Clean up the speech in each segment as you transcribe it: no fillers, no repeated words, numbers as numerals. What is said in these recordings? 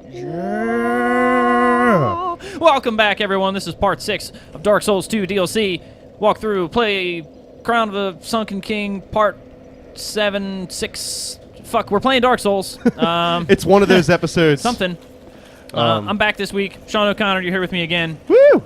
Yeah. Welcome back, everyone. This is part 6 of Dark Souls 2 DLC. Walk through, play Crown of the Sunken King, part 7, 6. Fuck, we're playing Dark Souls. It's one of those episodes. Something. I'm back this week. Sean O'Connor, you're here with me again. Woo!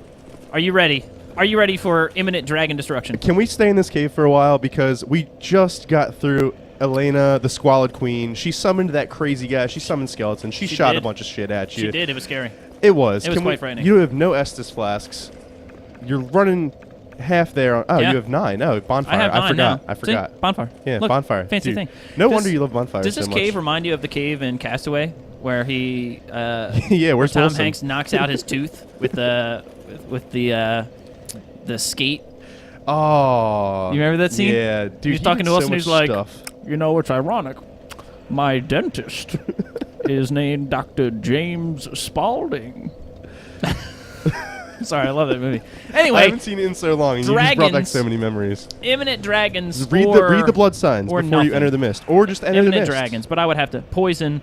Are you ready? Are you ready for imminent dragon destruction? Can we stay in this cave for a while? Because we just got through Elena, the Squalid Queen. She summoned that crazy guy. She summoned skeletons. She shot a bunch of shit at you. She did. It was scary. It was. It was quite frightening. You have no Estus flasks. You're running half there. You have 9. Oh, bonfire. I have 9 now. I forgot. See? Bonfire. Yeah, Look, bonfire. Fancy Dude, thing. No wonder you love bonfires Does this so cave much. remind you of the cave in Castaway, where he, yeah, where's Tom Wilson? Hanks knocks out his tooth with the skate? Oh. You remember that scene? Yeah, dude. He's talking to us and he's like, stuff. you know, it's ironic. My dentist is named Dr. James Spaulding. Sorry, I love that movie. Anyway, I haven't seen it in so long, and you just brought back dragons. so many memories. Imminent dragons. Read the blood signs or before nothing. you enter the mist, or just enter the Imminent mist. dragons, but I would have to poison,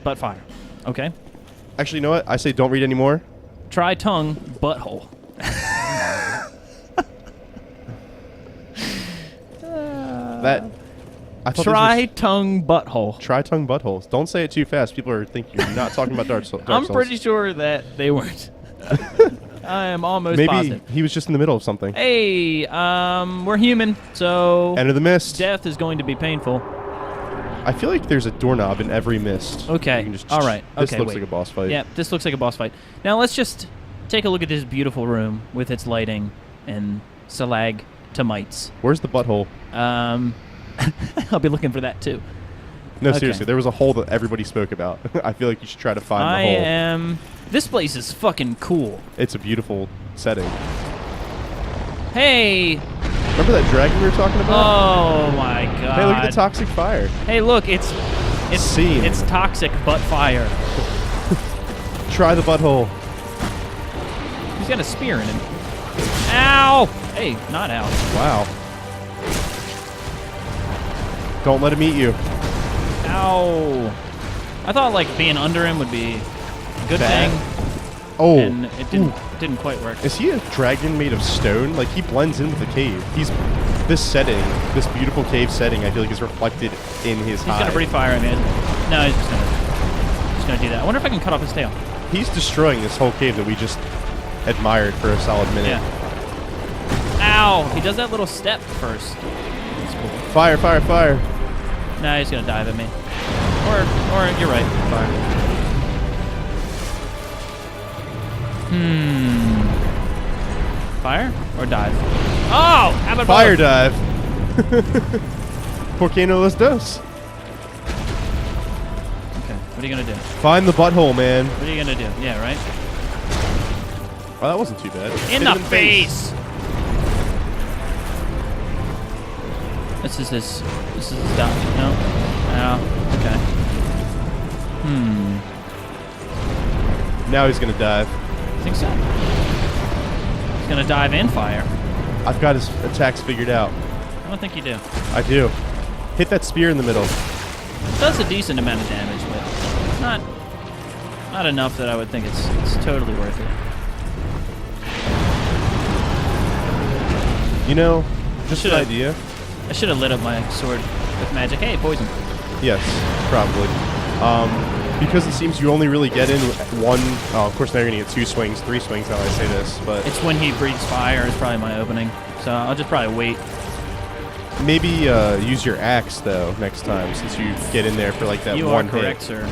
but fire. Okay. Actually, you know what? I say don't read anymore. Try tongue, butthole. I thought Try tongue, butthole. Try tongue buttholes. Don't say it too fast. People are thinking you're not talking about Dark Souls. I'm pretty sure that they weren't. I am almost Maybe positive. he was just in the middle of something. Hey, we're human, so Enter the mist. death is going to be painful. I feel like there's a doorknob in every mist. Okay. You can just, All right. This Okay, looks wait. like a boss fight. Yeah, this looks like a boss fight. Now let's just take a look at this beautiful room with its lighting and stalagmites. Where's the butthole? I'll be looking for that too. No, Okay. seriously. There was a hole that everybody spoke about. I feel like you should try to find the hole. This place is fucking cool. It's a beautiful setting. Hey. Remember that dragon we were talking about? Oh my god. Hey, look at the toxic fire. Hey, look, it's Scene. It's toxic but fire. Try the butthole. He's got a spear in him. Ow! Hey, not ow. Wow. Don't let him eat you. Ow! I thought like being under him would be a good Bad. thing, Oh. and it didn't quite work. Is he a dragon made of stone? Like, he blends in with the cave. This setting, this beautiful cave setting, I feel like is reflected in his He's hide. gonna breathe fire at me. No, he's just gonna do that. I wonder if I can cut off his tail. He's destroying this whole cave that we just admired for a solid minute. Yeah. Ow! He does that little step first. That's cool. Fire, fire, fire. No, he's gonna dive at me. Or you're right. Fire. Fire or dive? Oh! How about Fire both? dive. ¿Por qué no los dos? Okay, what are you gonna do? Find the butthole, man. What are you gonna do? Yeah, right? Oh, that wasn't too bad. In Hit the him face! This is his dot. No? No. Okay. Now he's gonna dive. I think so. He's gonna dive and fire. I've got his attacks figured out. I don't think you do. I do. Hit that spear in the middle. It does a decent amount of damage, but not enough that I would think it's totally worth it. You know, just an idea. I should have lit up my sword with magic. Hey, poison. Yes, probably. Because it seems you only really get in one. Oh, of course, now you're gonna get 2 swings, 3 swings. Now I say this, but It's when he breathes fire is probably my opening. So I'll just probably wait. maybe use your axe though next time, since you get in there for like that You one are correct, hit. sir.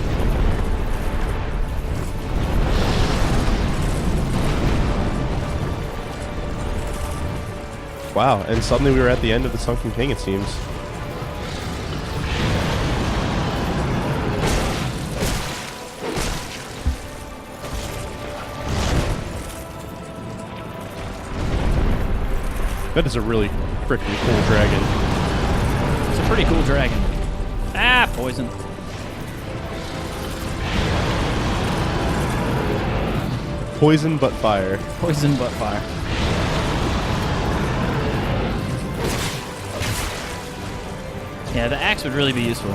Wow, and suddenly we were at the end of the Sunken King. It seems. That is a really freaking cool dragon. It's a pretty cool dragon. Ah, poison. Poison but fire. Poison but fire. Yeah, the axe would really be useful.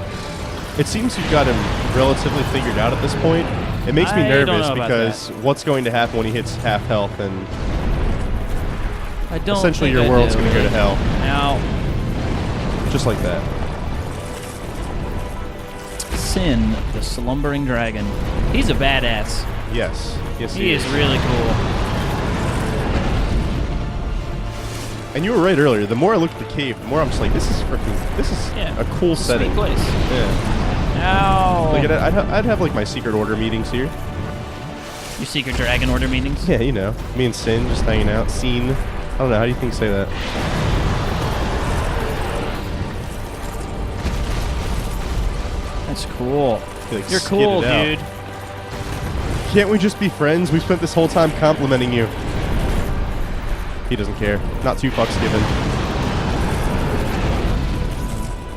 It seems you've got him relatively figured out at this point. It makes me I don't nervous know about because what's going to happen when he hits half health, and I don't essentially think your I world's do. going to go to hell. Now, Just like that. Sin, the slumbering dragon. He's a badass. Yes. Yes, He is really cool. And you were right earlier. The more I look at the cave, the more I'm just like, this is Yeah. a cool It's a setting. sweet place. Yeah. Ow. Like I'd have like my secret order meetings here. Your secret dragon order meetings? Yeah, you know, me and Sin just hanging out. Scene. I don't know. How do you think say that? That's cool. Like, You're skid cool, it out. dude. Can't we just be friends? We spent this whole time complimenting you. He doesn't care. Not 2 fucks given.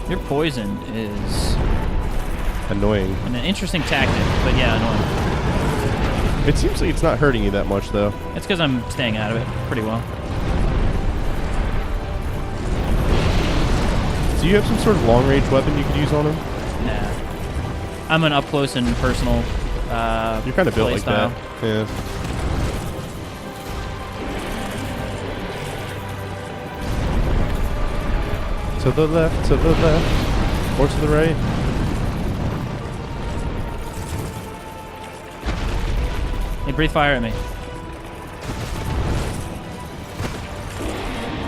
Your poison is Annoying. an interesting tactic, but yeah, annoying. It seems like it's not hurting you that much, though. It's because I'm staying out of it pretty well. Do you have some sort of long-range weapon you could use on him? Nah. I'm an up-close and personal You're kind of built like playstyle. that. Yeah. To the left, or to the right. Hey, breathe fire at me.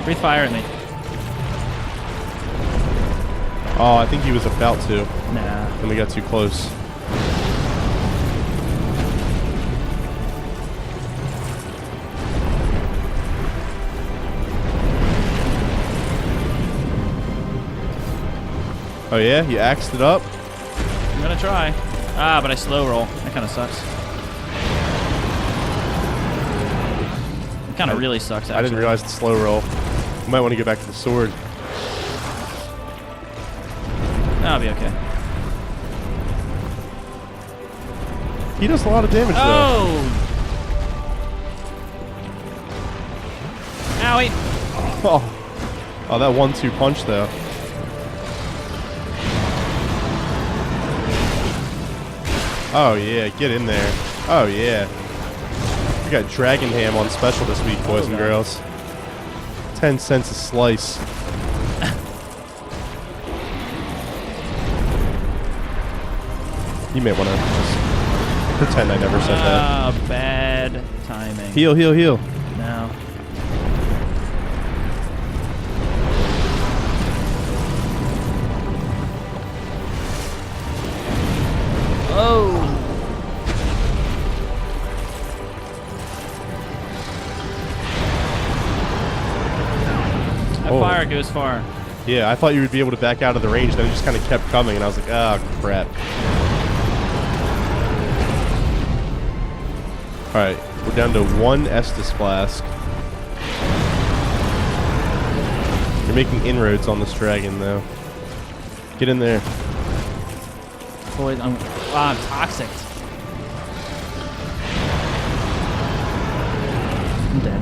Breathe fire at me. Oh, I think he was about to, Nah. and we got too close. Oh yeah, you axed it up. I'm gonna try. Ah, but I slow roll. That kind of sucks. It kind of really sucks, actually. I didn't realize the slow roll. You might want to get back to the sword. I'll be okay. He does a lot of damage, though. Oh! Owie! Oh, that 1-2 punch, though. Oh, yeah, get in there. Oh, yeah. We got Dragon Ham on special this week, boys and God. girls. 10 cents a slice. You may want to just pretend I never said that. Ah, bad timing. Heal, heal, heal. No. Oh! That Oh. fire goes far. Yeah, I thought you would be able to back out of the range, then it just kind of kept coming, and I was like, ah, crap. Alright, we're down to 1 Estus Flask. You're making inroads on this dragon, though. Get in there. Boy, I'm toxic. I'm dead.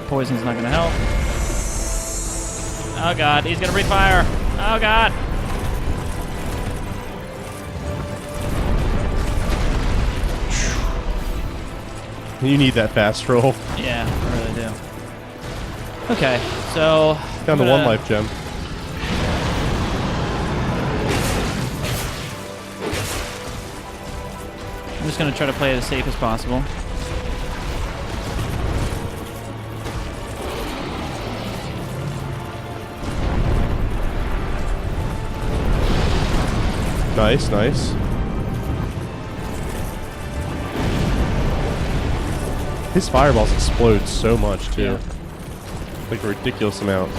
Poison's not gonna help. Oh god, he's gonna breathe fire. Oh god. You need that fast roll. Yeah, I really do. Okay, so Down to 1 life gem. I'm just gonna try to play it as safe as possible. Nice, nice. His fireballs explode so much, too. Yeah. Like a ridiculous amount.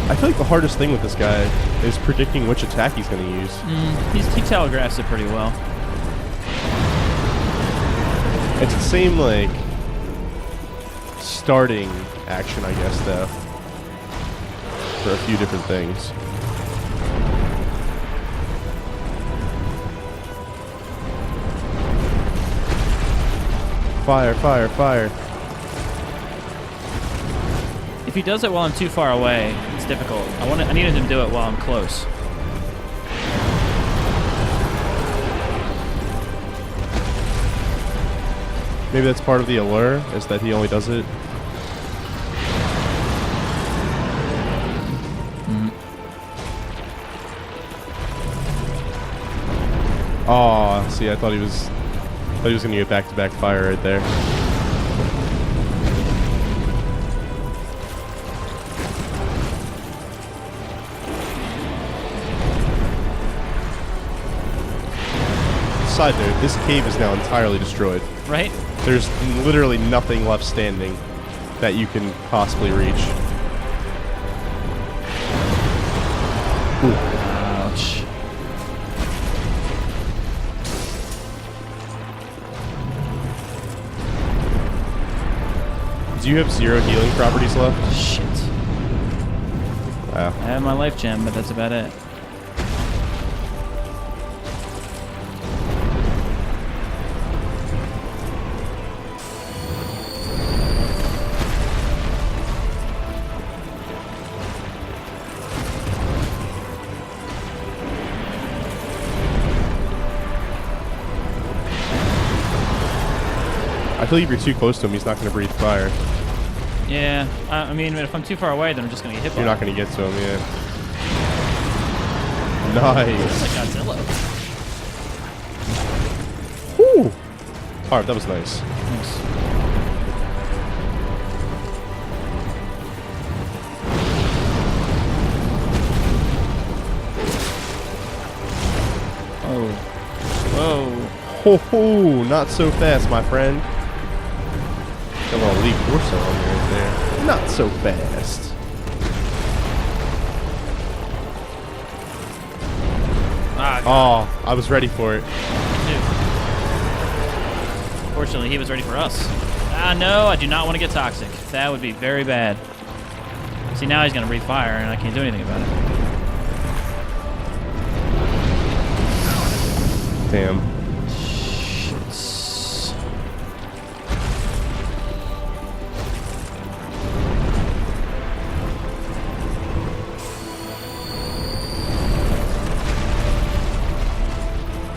I feel like the hardest thing with this guy is predicting which attack he's going to use. He telegraphs it pretty well. It's the same, like, starting action, I guess, though. For a few different things. Fire, fire, fire. If he does it while I'm too far away, it's difficult. I needed him to do it while I'm close. Maybe that's part of the allure, is that he only does it. Oh, see, I thought he was gonna get back-to-back fire right there. Side note, this cave is now entirely destroyed. Right? There's literally nothing left standing that you can possibly reach. Ooh. Ouch. Do you have 0 healing properties left? Shit. Wow. I have my life gem, but that's about it. I feel like if you're too close to him, he's not going to breathe fire. Yeah, I mean, if I'm too far away, then I'm just gonna get hit by You're not going to get to him, yeah. Nice. It's like Godzilla. Woo! Alright, that was nice. Nice. Oh. Whoa. Ho ho! Not so fast, my friend. Got a little leaf torso on you right there. Not so fast. Oh, I was ready for it. Fortunately, he was ready for us. Ah, no, I do not want to get toxic. That would be very bad. See, now he's going to breathe fire, and I can't do anything about it. Damn. Shit.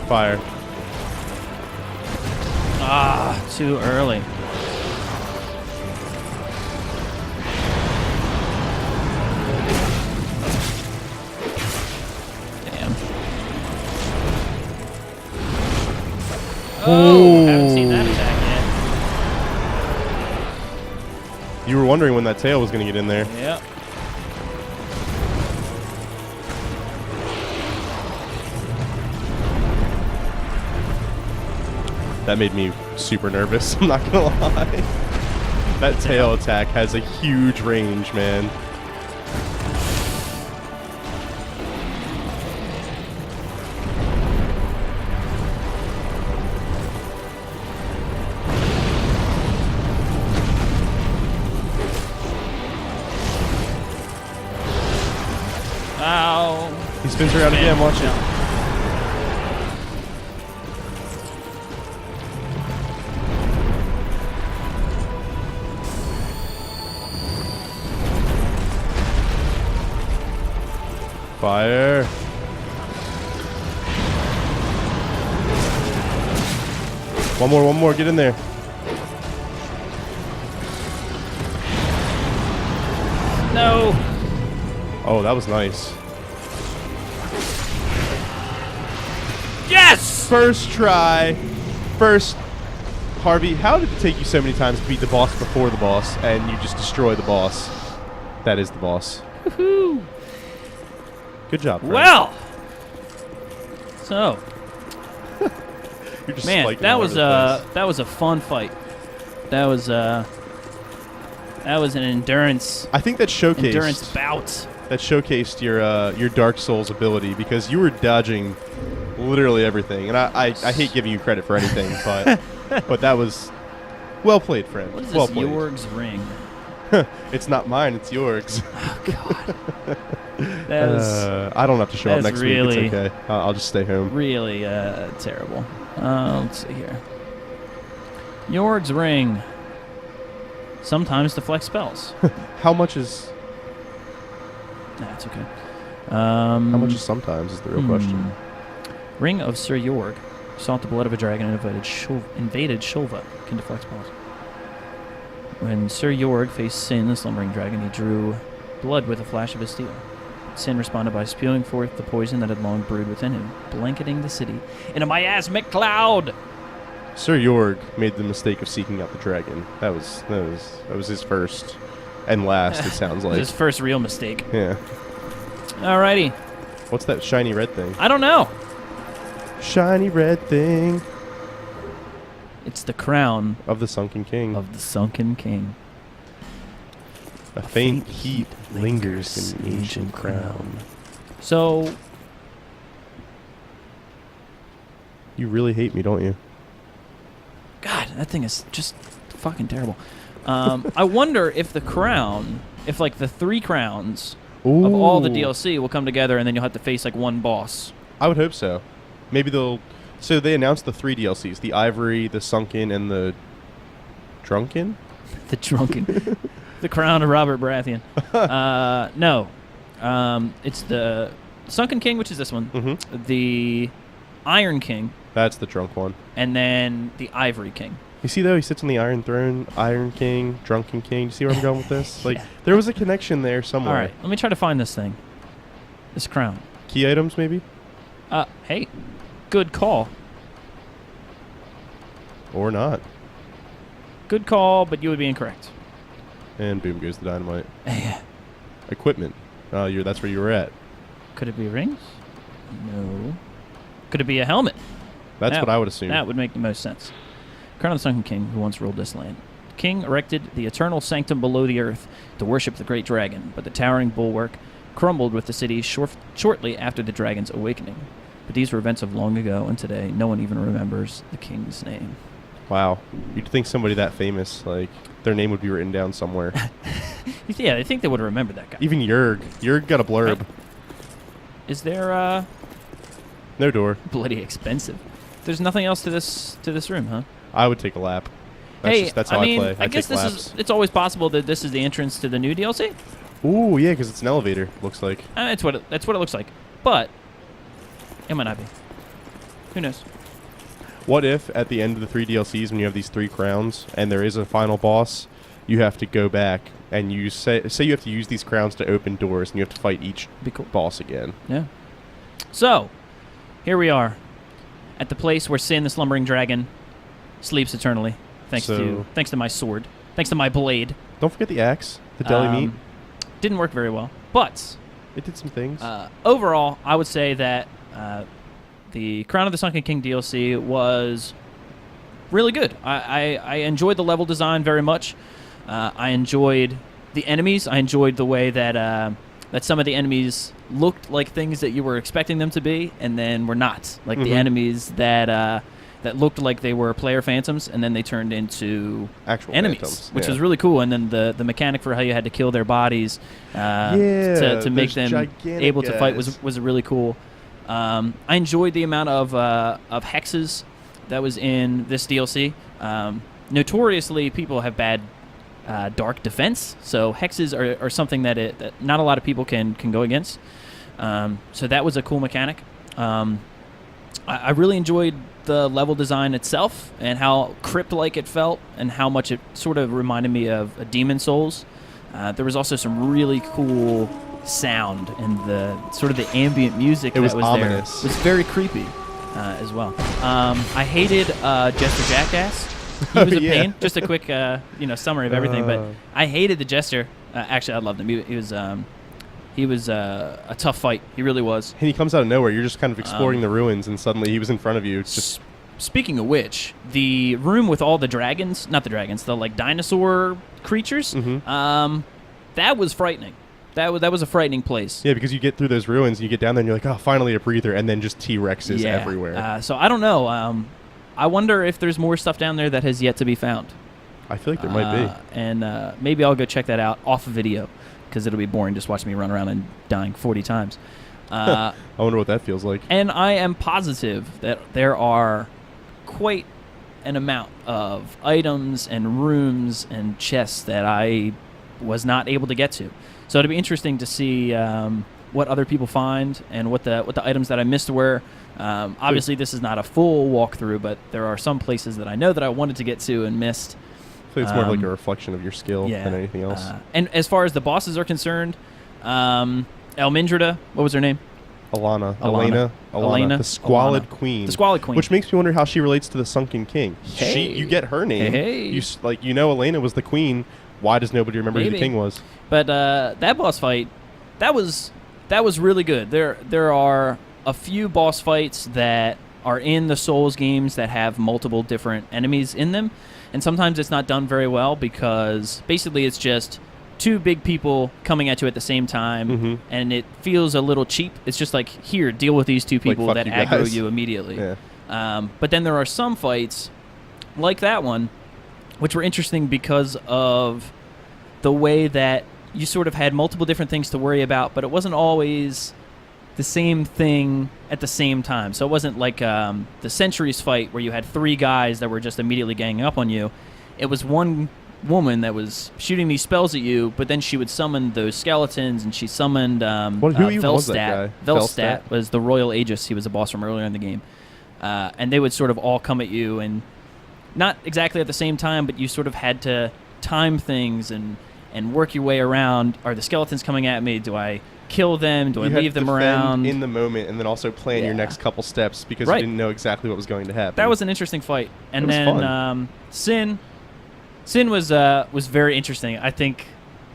Fire. Ah, too early. Damn. Oh, haven't seen that attack yet. You were wondering when that tail was going to get in there. Yep. That made me super nervous, I'm not gonna lie. That tail attack has a huge range, man. Ow. He spins around again, watch it. Fire. One more, get in there. No. Oh, that was nice. Yes! First try. First. Harvey, how did it take you so many times to beat the boss before the boss, and you just destroy the boss? That is the boss. Woohoo! Good job, friend. Well, so You're just man, spiking that all was over the place. that was a fun fight. That was an endurance I think that showcased bout. your Dark Souls ability, because you were dodging literally everything, and I hate giving you credit for anything, but that was well played, friend. What is well this played. Jorg's ring? It's not mine, it's yours. Oh God, that was I don't have to show up that's next really- week. It's okay. I'll just stay home. really terrible. Let's see here. Jorg's ring. Sometimes deflect spells. How much is... Nah, it's okay. How much is sometimes is the real question. Ring of Sir Jorg. Sought the blood of a dragon and invaded Shulva. Can deflect spells. When Sir Jorg faced Sin, the slumbering dragon, he drew blood with a flash of his steel. Sin responded by spewing forth the poison that had long brewed within him, blanketing the city in a miasmic cloud. Sir Jorg made the mistake of seeking out the dragon. That was his first and last, it sounds like. His first real mistake. Yeah. Alrighty. What's that shiny red thing? I don't know. Shiny red thing. It's the crown of the Sunken King. of the Sunken King. A faint heat lingers in the ancient crown. So, You really hate me, don't you? God, that thing is just fucking terrible. I wonder if the crown, if like the 3 crowns of all the Ooh. DLC will come together and then you'll have to face like one boss. I would hope so. Maybe they'll... So they announced the 3 DLCs. The Ivory, the Sunken, and the... Drunken? The drunken. The crown of Robert Baratheon. No. It's the Sunken King, which is this one. Mm-hmm. The Iron King. That's the drunk one. And then the Ivory King. You see, though, he sits on the Iron Throne, Iron King, Drunken King. You see where I'm going with this? Like, Yeah. there was a connection there somewhere. All right, let me try to find this thing. This crown. Key items, maybe? Hey, good call. Or not. Good call, but you would be incorrect. And boom goes the dynamite. Eh, Equipment. That's where you were at. Could it be rings? No. Could it be a helmet? That's what I would assume. That would make the most sense. Crown of the Sunken King, who once ruled this land. The king erected the eternal sanctum below the earth to worship the great dragon, but the towering bulwark crumbled with the city shortly after the dragon's awakening. But these were events of long ago, and today no one even remembers the king's name. Wow. You'd think somebody that famous, like, their name would be written down somewhere. Yeah, I think they would remember that guy. Even Jurg. Jurg got a blurb. Is there, No door. bloody expensive. There's nothing else to this room, huh? I would take a lap. That's how I play. I guess take this laps. it's always possible that this is the entrance to the new DLC. Ooh, yeah, because it's an elevator, looks like. That's what it looks like. But it might not be. Who knows? What if at the end of the 3 DLCs, when you have these 3 crowns and there is a final boss, you have to go back and you say you have to use these crowns to open doors and you have to fight each Be cool. boss again. Yeah. So, here we are at the place where Sin, the slumbering dragon, sleeps eternally. Thanks to my sword. Thanks to my blade. Don't forget the axe, the deli meat. Didn't work very well, but It did some things. overall, I would say that the Crown of the Sunken King DLC was really good. I enjoyed the level design very much. I enjoyed the enemies. I enjoyed the way that some of the enemies looked like things that you were expecting them to be, and then were not. Like the enemies that looked like they were player phantoms, and then they turned into Actual enemies, phantoms, which yeah. was really cool. And then the mechanic for how you had to kill their bodies to make them gigantic able to fight guys. was really cool. I enjoyed the amount of hexes that was in this DLC. Notoriously, people have bad dark defense, so hexes are something that not a lot of people can go against. So that was a cool mechanic. I really enjoyed the level design itself and how crypt-like it felt and how much it sort of reminded me of a Demon Souls. There was also some really cool sound and the sort of the ambient music It was that was ominous. there. It was very creepy as well. I hated Jester Jackass. He was a Yeah. pain. Just a quick summary of everything, but I hated the Jester. Actually, I loved him. He was a tough fight. He really was. And he comes out of nowhere. You're just kind of exploring the ruins, and suddenly he was in front of you. It's just Speaking of which, the room with all the dragons, not the dragons, the like dinosaur creatures, that was frightening. That was a frightening place. yeah, because you get through those ruins, and you get down there, and you're like, oh, finally a breather, and then just T-Rexes everywhere. So I don't know. I wonder if there's more stuff down there that has yet to be found. I feel like there might be. And maybe I'll go check that out off of video, because it'll be boring just watching me run around and dying 40 times. I wonder what that feels like. And I am positive that there are quite an amount of items and rooms and chests that I was not able to get to. So it'll be interesting to see what other people find and what the items that I missed were. Obviously, this is not a full walkthrough, but there are some places that I know that I wanted to get to and missed. So it's more like a reflection of your skill than anything else. And as far as the bosses are concerned, Elmindrada, what was her name? Elena, the Squalid Queen. The Squalid Queen. Which makes me wonder how she relates to the Sunken King. Hey. You get her name. Hey. Elena was the queen. Why does nobody remember who the king was? But that boss fight, that was really good. There are a few boss fights that are in the Souls games that have multiple different enemies in them, and sometimes it's not done very well because basically it's just two big people coming at you at the same time, and it feels a little cheap. It's just like, here, deal with these two people that aggro you immediately. Yeah. But then there are some fights, like that one, which were interesting because of the way that you sort of had multiple different things to worry about, but it wasn't always the same thing at the same time. So it wasn't like the Centuries fight where you had three guys that were just immediately ganging up on you. It was one woman that was shooting these spells at you, but then she would summon those skeletons, and she summoned who was that guy? Velstat was the Royal Aegis. He was a boss from earlier in the game. And they would sort of all come at you, and not exactly at the same time, but you sort of had to time things and work your way around. Are the skeletons coming at me? Do I kill them? Do I leave them around? In the moment, and then also plan your next couple steps because you didn't know exactly what was going to happen. That was an interesting fight. And then Sin was very interesting. I think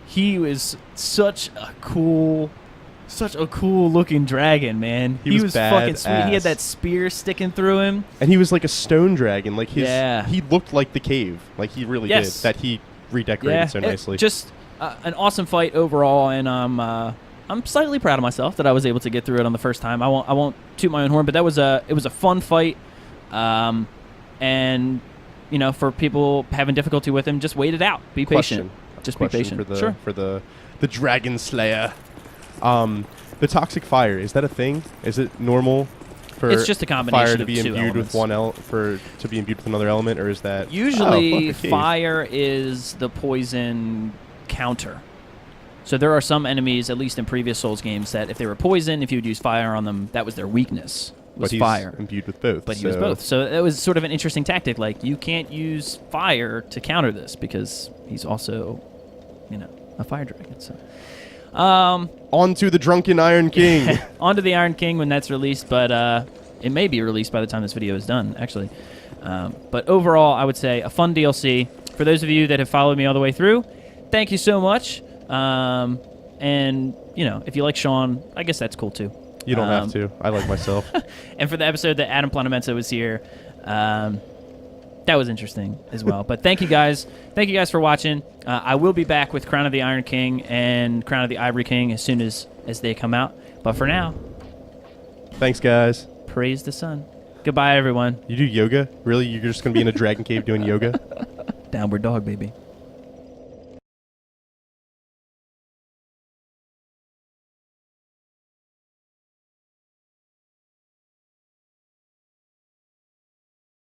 he was such a cool looking dragon, man. He was fucking sweet. badass. He had that spear sticking through him, and he was like a stone dragon. Like he looked like the cave. Like he really did. That he redecorated so nicely. Just an awesome fight overall, and I'm slightly proud of myself that I was able to get through it on the first time. I won't toot my own horn, but it was a fun fight. And for people having difficulty with him, just wait it out. Be patient. Just be patient. For the Dragon Slayer. The toxic fire, is that a thing? Is it normal for it's just a combination fire to of be two imbued elements. to be imbued with another element, or is that usually fire is the poison counter? So there are some enemies, at least in previous Souls games, that if they were poison, if you would use fire on them, that was their weakness. Was fire. Imbued with both. But he was both. So it was sort of an interesting tactic. Like, you can't use fire to counter this because he's also, a fire dragon. So, on to the Drunken Iron King. On to the Iron King when that's released, but it may be released by the time this video is done, actually. But overall, I would say a fun DLC. For those of you that have followed me all the way through, thank you so much. And, if you like Sean, I guess that's cool too. You don't have to. I like myself. And for the episode that Adam Planamento was here, that was interesting as well. But thank you guys. Thank you guys for watching. I will be back with Crown of the Iron King and Crown of the Ivory King as soon as they come out. But for now, thanks, guys. Praise the sun. Goodbye, everyone. You do yoga? Really? You're just going to be in a dragon cave doing yoga? Downward dog, baby.